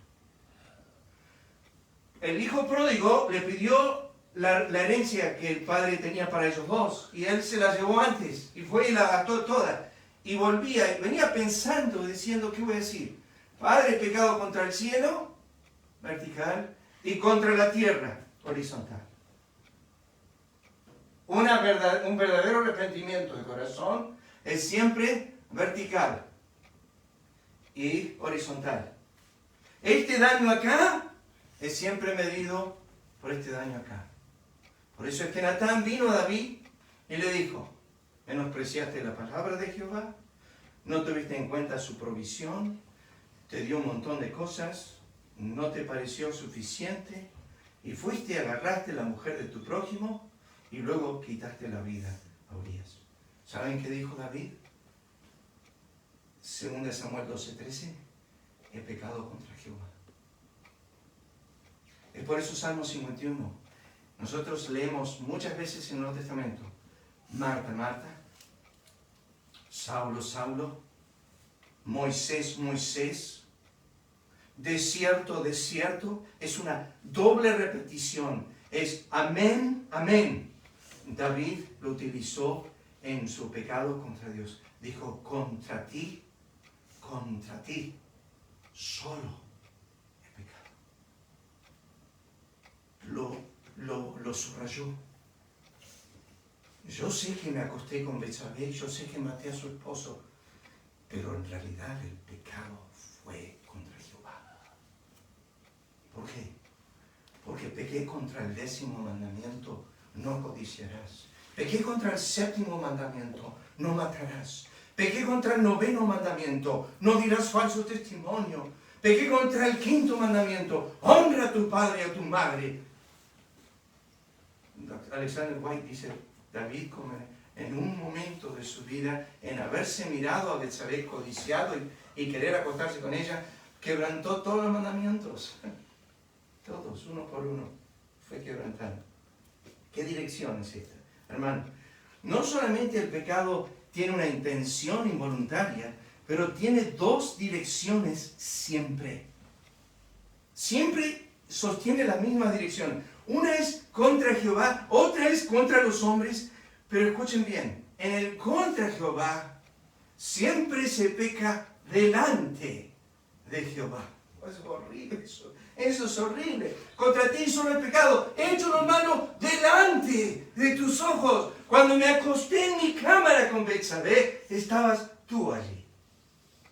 El hijo pródigo le pidió la herencia que el padre tenía para ellos dos, y él se la llevó antes, y fue y la gastó toda. Y volvía, y venía pensando, diciendo: ¿qué voy a decir? Padre, he pecado contra el cielo, vertical, y contra la tierra, horizontal. Un verdadero arrepentimiento de corazón es siempre vertical y horizontal. Este daño acá es siempre medido por este daño acá. Por eso es que Natán vino a David y le dijo: menospreciaste la palabra de Jehová, no tuviste en cuenta su provisión, te dio un montón de cosas, no te pareció suficiente, y fuiste y agarraste la mujer de tu prójimo, y luego quitaste la vida a Urías. ¿Saben qué dijo David? 2 Samuel 12:13, he pecado contra Jehová. Es por eso Salmo 51. Nosotros leemos muchas veces en el Nuevo Testamento: Marta, Marta, Saulo, Saulo, Moisés, Moisés, desierto, desierto. Es una doble repetición. Es amén, amén. David lo utilizó en su pecado contra Dios. Dijo: contra ti, solo he pecado. Lo subrayó. Yo sé que me acosté con Betsabé, yo sé que maté a su esposo, pero en realidad el pecado fue contra Jehová. ¿Por qué? Porque pequé contra el 10º mandamiento: no codiciarás. Pequé contra el 7º mandamiento: no matarás. Pequé contra el 9º mandamiento: no dirás falso testimonio. Pequé contra el 5º mandamiento: honra a tu padre y a tu madre. Alexander White dice: David, como en un momento de su vida, en haberse mirado a Betsabé, codiciado y querer acostarse con ella, quebrantó todos los mandamientos. Todos, uno por uno, fue quebrantando. ¿Qué dirección es esta? Hermano, no solamente el pecado tiene una intención involuntaria, pero tiene 2 direcciones siempre. Siempre sostiene la misma dirección. Una es contra Jehová, otra es contra los hombres. Pero escuchen bien, en el contra Jehová siempre se peca delante de Jehová. Es horrible eso. Eso es horrible. Contra ti solo he pecado. He hecho lo malo delante de tus ojos. Cuando me acosté en mi cámara con Betsabé, estabas tú allí.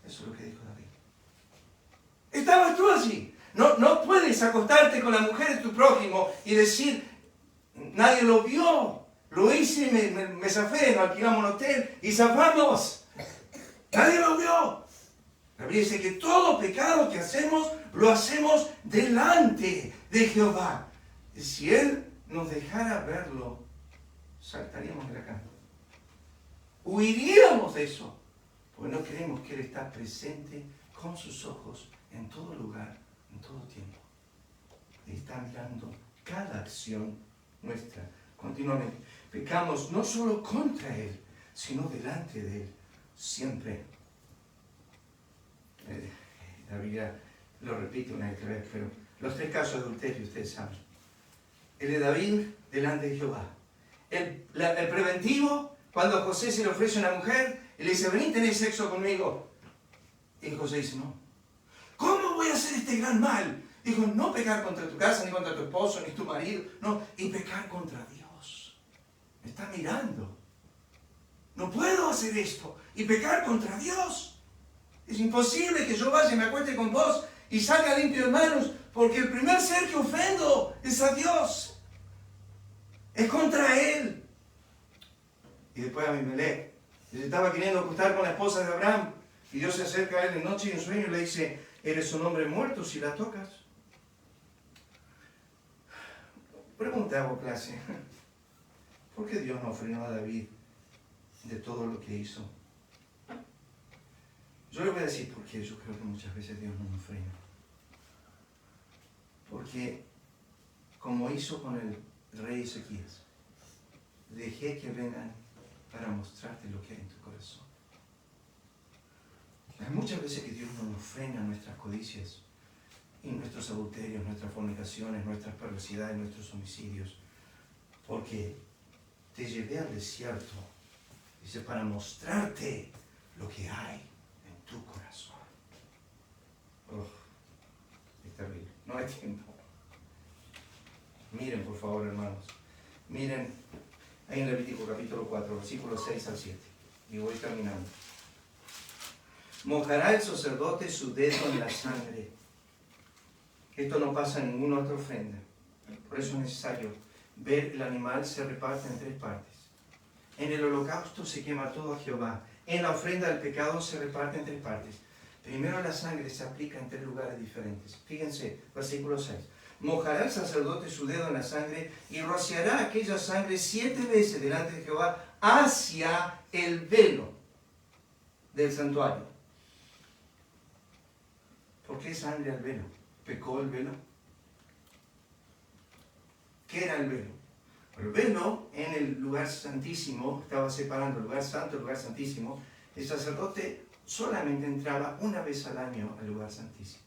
Eso es lo que dijo David. Estabas tú allí. No puedes acostarte con la mujer de tu prójimo y decir: nadie lo vio. Lo hice, me zafé, nos alquilamos un hotel y zafamos. Nadie lo vio. La Biblia dice que todo pecado que hacemos, lo hacemos delante de Jehová. Y si Él nos dejara verlo, saltaríamos de la cama. Huiríamos de eso, porque no creemos que Él está presente con sus ojos en todo lugar, en todo tiempo. está mirando cada acción nuestra continuamente. Pecamos no solo contra Él, sino delante de Él, siempre. La Biblia lo repite una vez, pero los 3 casos de adulterio ustedes saben. El de David delante de Jehová. El preventivo, cuando a José se le ofrece una mujer y le dice, vení, tenés sexo conmigo. Y José dice, no. ¿Cómo voy a hacer este gran mal? Dijo, no pecar contra tu casa, ni contra tu esposo, ni tu marido, no, y pecar contra Dios. Me está mirando. No puedo hacer esto y pecar contra Dios. Es imposible que yo vaya y me acueste con vos y salga limpio de manos, porque el primer ser que ofendo es a Dios. Es contra Él. Y después Abimelech se estaba queriendo acostar con la esposa de Abraham, y Dios se acerca a él de noche y en sueño y le dice, eres un hombre muerto si la tocas. Pregunta hago clase, ¿por qué Dios no frenó a David de todo lo que hizo? Yo le voy a decir por qué yo creo que muchas veces Dios no nos frena. Porque, como hizo con el rey Ezequías, dejé que vengan para mostrarte lo que hay en tu corazón. Hay muchas veces que Dios no nos frena nuestras codicias y nuestros adulterios, nuestras fornicaciones, nuestras perversidades, nuestros homicidios, porque te llevé al desierto, dice, para mostrarte lo que hay en tu corazón. Es terrible, no hay tiempo. Miren, por favor, hermanos, miren ahí en Levítico capítulo 4, versículos 6 al 7, y voy terminando. Mojará el sacerdote su dedo en la sangre. Esto no pasa en ninguna otra ofrenda. Por eso es necesario ver el animal se reparte en 3 partes. En el holocausto se quema todo a Jehová. En la ofrenda del pecado se reparte en 3 partes. Primero la sangre se aplica en 3 lugares diferentes. Fíjense, versículo 6. Mojará el sacerdote su dedo en la sangre y rociará aquella sangre 7 veces delante de Jehová hacia el velo del santuario. ¿Por qué sangre al velo? ¿Pecó el velo? ¿Qué era el velo? El velo en el lugar santísimo, estaba separando el lugar santo del lugar santísimo. El sacerdote solamente entraba una vez al año al lugar santísimo.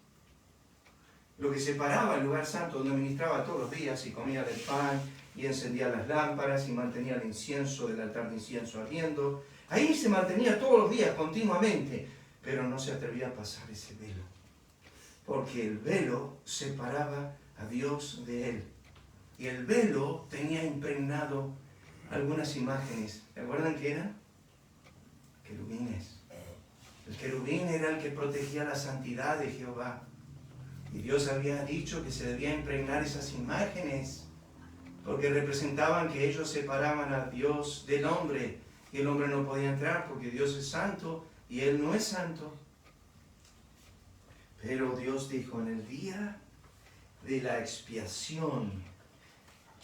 Lo que separaba el lugar santo, donde ministraba todos los días y comía del pan y encendía las lámparas y mantenía el incienso del altar de incienso ardiendo, ahí se mantenía todos los días continuamente, pero no se atrevía a pasar ese velo, porque el velo separaba a Dios de él. Y el velo tenía impregnado algunas imágenes. ¿Recuerdan qué eran? Querubines. El querubín era el que protegía la santidad de Jehová. Y Dios había dicho que se debía impregnar esas imágenes, porque representaban que ellos separaban a Dios del hombre. Y el hombre no podía entrar porque Dios es santo y Él no es santo. Pero Dios dijo, en el día de la expiación,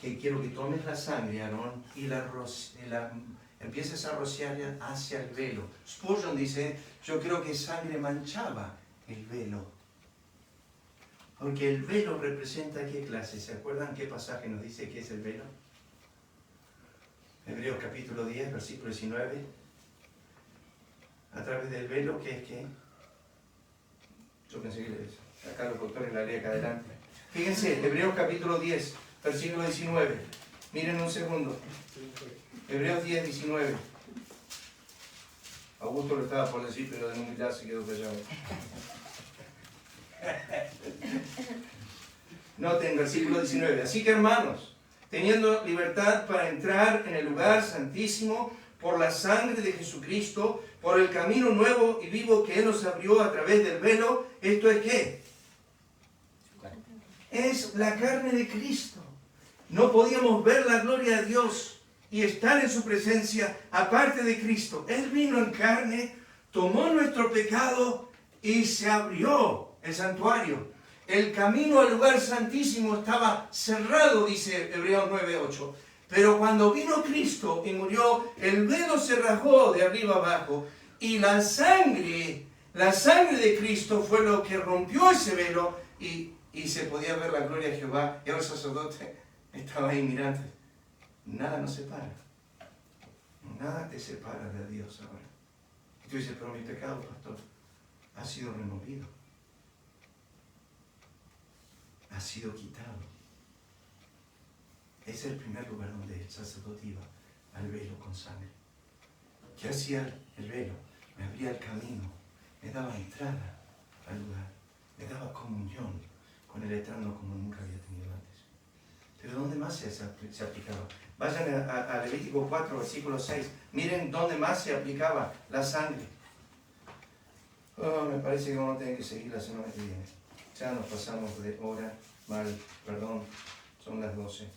que quiero que tomes la sangre, Aarón, y empieces a rociar hacia el velo. Spurgeon dice, yo creo que sangre manchaba el velo. Porque el velo representa qué clase. ¿Se acuerdan qué pasaje nos dice que es el velo? Hebreos capítulo 10, versículo 19. A través del velo, ¿qué es qué? Yo pensé que acá los doctores la ley acá adelante. Fíjense, Hebreos capítulo 10, versículo 19. Miren un segundo. Hebreos 10, 19. Augusto lo estaba por decir, pero de humildad se quedó callado. Noten, versículo 19. Así que, hermanos, teniendo libertad para entrar en el lugar santísimo por la sangre de Jesucristo, por el camino nuevo y vivo que Él nos abrió a través del velo, ¿esto es qué? Es la carne de Cristo. No podíamos ver la gloria de Dios y estar en su presencia aparte de Cristo. Él vino en carne, tomó nuestro pecado y se abrió el santuario. El camino al lugar santísimo estaba cerrado, dice Hebreos 9:8. Pero cuando vino Cristo y murió, el velo se rajó de arriba abajo y la sangre de Cristo fue lo que rompió ese velo y y se podía ver la gloria de Jehová, y ahora el sacerdote estaba ahí mirando. Nada nos separa. Nada te separa de Dios ahora. Y tú dices, pero mi pecado, pastor, ha sido removido. Ha sido quitado. Es el primer lugar donde el sacerdote iba, al velo con sangre. ¿Qué hacía el velo? Me abría el camino, me daba entrada al lugar, me daba comunión con el Eterno como nunca había tenido antes. Pero ¿dónde más se aplicaba? Vayan a Levítico 4, versículo 6. Miren dónde más se aplicaba la sangre. Oh, me parece que vamos a tener que seguir la semana que viene. Ya nos pasamos de hora, mal, perdón, son las 12.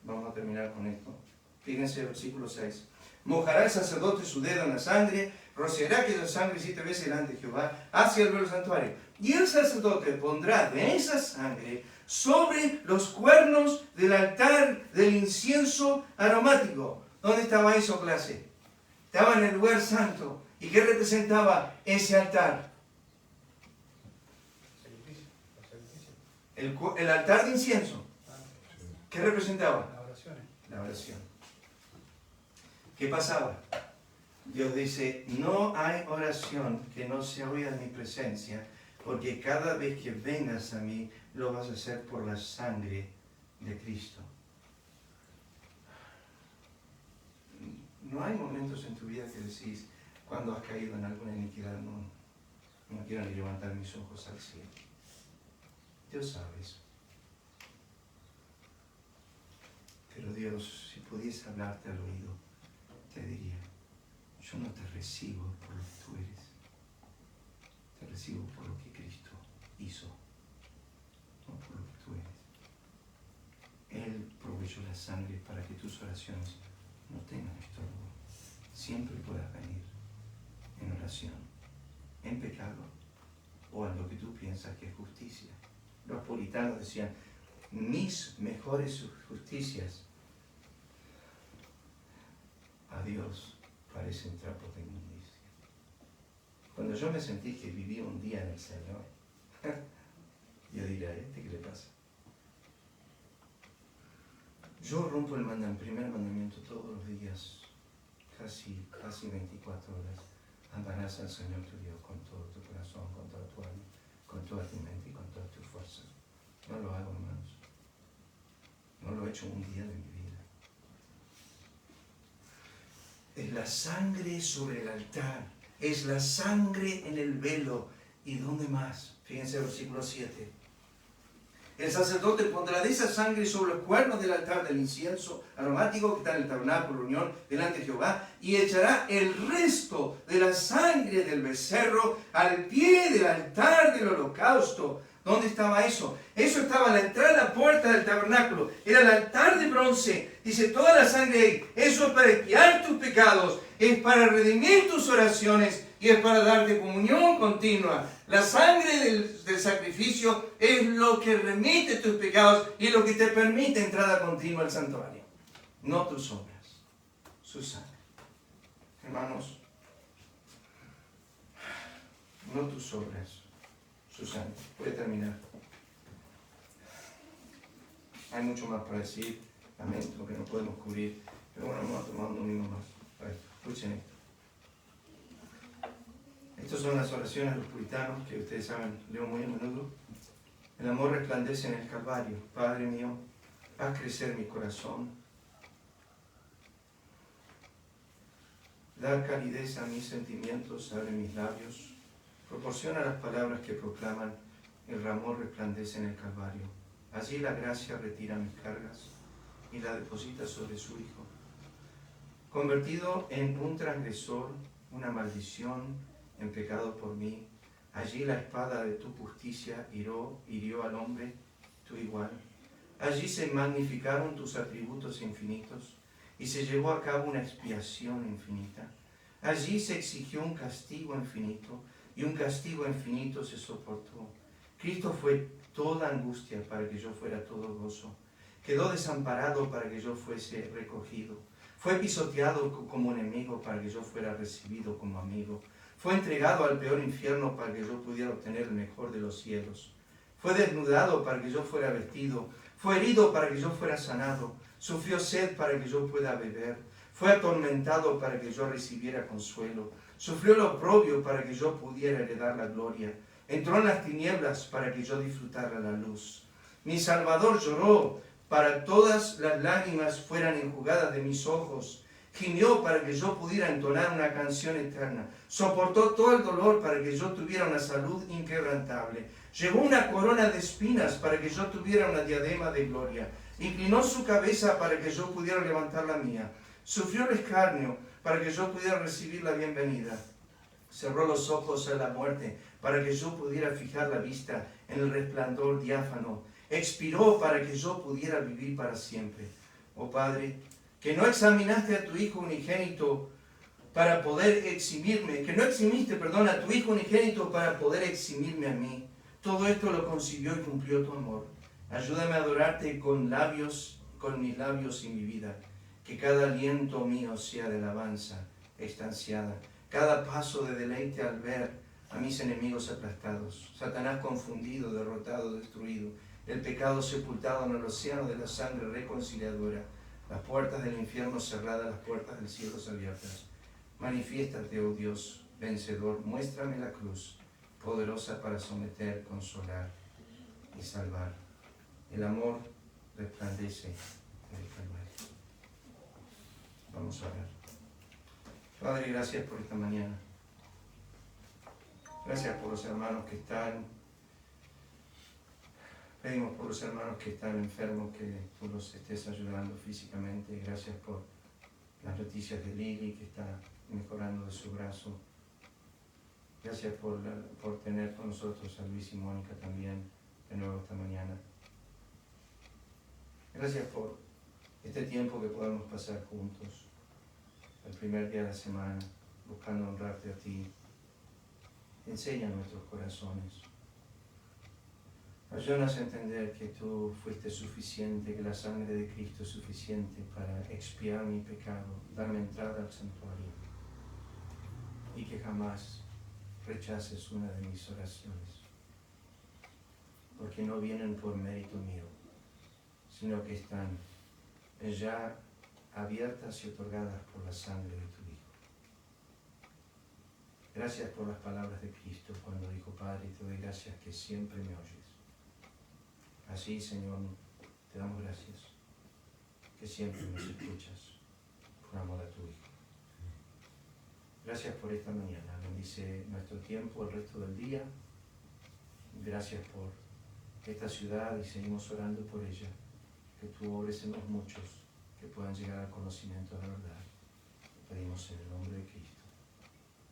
Vamos a terminar con esto. Fíjense el versículo 6. Mojará el sacerdote su dedo en la sangre, rociará aquella sangre 7 veces delante de Jehová hacia el velo santuario. Y el sacerdote pondrá de esa sangre sobre los cuernos del altar del incienso aromático. ¿Dónde estaba eso, clase? Estaba en el lugar santo. ¿Y qué representaba ese altar? El altar de incienso. ¿Qué representaba? La oración. ¿Qué pasaba? Dios dice, no hay oración que no se oiga en mi presencia, porque cada vez que vengas a mí, lo vas a hacer por la sangre de Cristo. No hay momentos en tu vida que decís, cuando has caído en alguna iniquidad, no quiero ni levantar mis ojos al cielo. Dios sabe eso. Pero Dios, si pudiese hablarte al oído, te diría, yo no te recibo por lo que tú eres, te recibo por lo que Cristo hizo, no por lo que tú eres. Él proveyó la sangre para que tus oraciones no tengan estorbo, siempre puedas venir en oración, en pecado o en lo que tú piensas que es justicia. Los puritanos decían, mis mejores justicias a Dios parecen trapos de inmundicia. Cuando yo me sentí que vivía un día en el Señor, yo diría, ¿qué le pasa? Yo rompo el primer mandamiento todos los días, casi 24 horas. Amarás al Señor tu Dios con todo tu corazón, con toda tu alma, con toda tu mente y con todas tus fuerzas. No lo hago, hermanos. No lo he hecho un día de mi vida. Es la sangre sobre el altar. Es la sangre en el velo. ¿Y dónde más? Fíjense el versículo 7. El sacerdote pondrá de esa sangre sobre los cuernos del altar del incienso aromático que está en el tabernáculo de reunión delante de Jehová y echará el resto de la sangre del becerro al pie del altar del holocausto. ¿Dónde estaba eso? Eso estaba a la entrada de la puerta del tabernáculo. Era el altar de bronce. Dice, toda la sangre ahí. Eso es para expiar tus pecados. Es para redimir tus oraciones. Y es para darte comunión continua. La sangre del sacrificio es lo que remite tus pecados y lo que te permite entrada continua al santuario. No tus obras, su sangre. Hermanos, no tus obras, su sangre. Voy a terminar. Hay mucho más para decir, lamento que no podemos cubrir, pero bueno, vamos a tomar un domingo más. A ver, escuchen esto. Estas son las oraciones de los puritanos, que ustedes saben, leo muy a menudo. El amor resplandece en el Calvario. Padre mío, haz crecer mi corazón. Da calidez a mis sentimientos, abre mis labios. Proporciona las palabras que proclaman. El amor resplandece en el Calvario. Allí la gracia retira mis cargas y la deposita sobre su Hijo. Convertido en un transgresor, una maldición, en pecado por mí, allí la espada de tu justicia hirió al hombre, tu igual. Allí se magnificaron tus atributos infinitos y se llevó a cabo una expiación infinita. Allí se exigió un castigo infinito y un castigo infinito se soportó. Cristo fue toda angustia para que yo fuera todo gozo. Quedó desamparado para que yo fuese recogido. Fue pisoteado como enemigo para que yo fuera recibido como amigo. Fue entregado al peor infierno para que yo pudiera obtener el mejor de los cielos. Fue desnudado para que yo fuera vestido. Fue herido para que yo fuera sanado. Sufrió sed para que yo pueda beber. Fue atormentado para que yo recibiera consuelo. Sufrió el oprobio para que yo pudiera heredar la gloria. Entró en las tinieblas para que yo disfrutara la luz. Mi Salvador lloró para todas las lágrimas fueran enjugadas de mis ojos. Gimió para que yo pudiera entonar una canción eterna. Soportó todo el dolor para que yo tuviera una salud inquebrantable. Llevó una corona de espinas para que yo tuviera una diadema de gloria. Inclinó su cabeza para que yo pudiera levantar la mía. Sufrió el escarnio para que yo pudiera recibir la bienvenida. Cerró los ojos a la muerte para que yo pudiera fijar la vista en el resplandor diáfano. Expiró para que yo pudiera vivir para siempre. Oh Padre, que no examinaste a tu Hijo unigénito para poder eximirme, que no eximiste, a tu Hijo unigénito para poder eximirme a mí. Todo esto lo consiguió y cumplió tu amor. Ayúdame a adorarte con mis labios y mi vida. Que cada aliento mío sea de alabanza estanciada. Cada paso de deleite al ver a mis enemigos aplastados. Satanás confundido, derrotado, destruido. El pecado sepultado en el océano de la sangre reconciliadora. Las puertas del infierno cerradas, las puertas del cielo abiertas. Manifiéstate, oh Dios, vencedor. Muéstrame la cruz, poderosa para someter, consolar y salvar. El amor resplandece en el Calvario. Vamos a orar. Padre, gracias por esta mañana. Gracias por los hermanos que están. Pedimos por los hermanos que están enfermos, que tú los estés ayudando físicamente. Gracias por las noticias de Lili, que está mejorando de su brazo. Gracias por tener con nosotros a Luis y Mónica también de nuevo esta mañana. Gracias por este tiempo que podemos pasar juntos, el primer día de la semana, buscando honrarte a ti. Enseña nuestros corazones. Ayúdanos a entender que tú fuiste suficiente, que la sangre de Cristo es suficiente para expiar mi pecado, darme entrada al santuario, y que jamás rechaces una de mis oraciones, porque no vienen por mérito mío, sino que están ya abiertas y otorgadas por la sangre de tu Hijo. Gracias por las palabras de Cristo cuando dijo: Padre, te doy gracias que siempre me oyes. Así, Señor, te damos gracias que siempre nos escuchas por amor a tu Hijo. Gracias por esta mañana. Bendice nuestro tiempo, el resto del día. Gracias por esta ciudad y seguimos orando por ella. Que tú obres en los muchos que puedan llegar al conocimiento de la verdad. Lo pedimos en el nombre de Cristo.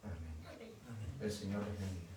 Amén. El Señor les bendiga.